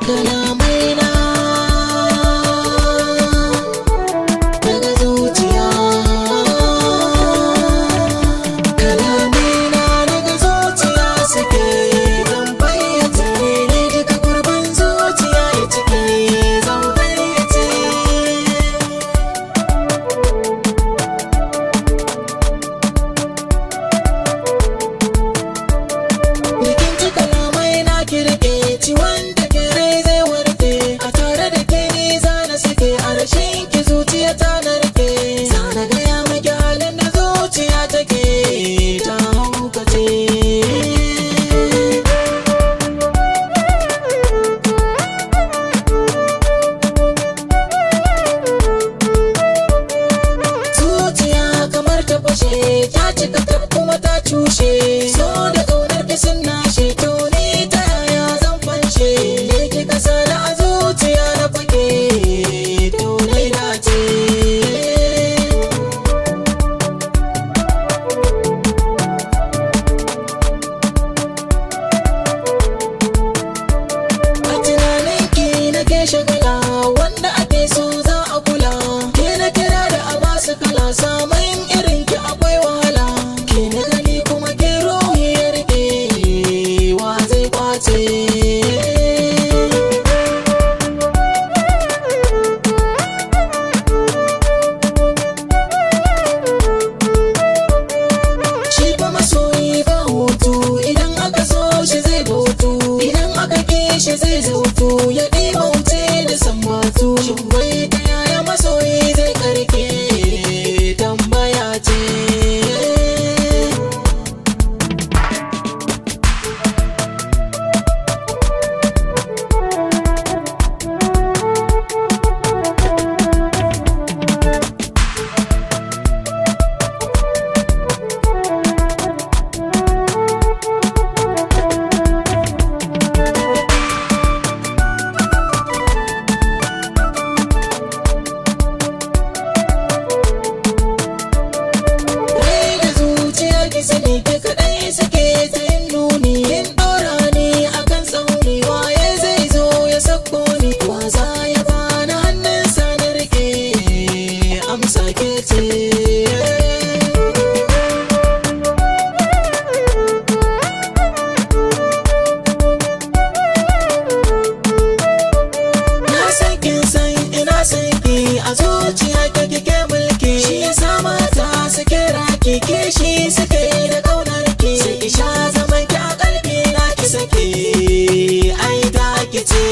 kalamaina daga zuciya, kalamaina daga zuciya suke, zan bayyace ne duka gurbin zuciya ya cike, zan bayyace. Bikin ci kalamaina ki rike, ciwon da ke rai zai warke, a tare da ke ni zana sake, a rashin ki zuciya ta narke, zana gaya miki halin da zuciya take ta haukace. Zuciya kamar ta fashe, ta cika ta kuma ta cushe, so da ƙaunar ki sun nashe, to ni ta yaya zan fanshe, ne kika sani a zuciya na fake, to nai dace. A tunaninki nake shagala, wanda ake so za a kula, ke na kira da a basu kala, samun irin ki akwai wahala, ke na gani kuma ke ruhi ya rike, wa zai kwace. Shi fa masoyi ba hutu, idan aka so shi zai bautu, idan aka ki shi zai zautu, ya ɗiba wuce da sambatu. Shin wai ta yaya masoyi zai karke, tambaya ce. Rai da zuciya ki sani ke kaɗai suke ta yin nuni, yin ɗora ni akan tsauni, waye zai zo ya sako ni, wa za ya bani hannunsa na rike, amsa ke ce. Na san kin san ina san ki, a zuciya ke kike mulki, shi yasa mata suke raki, kishi suke yi da kaunar ki, sai ki sha zaman ki a kalbi na ki sake, ai ta ki ce.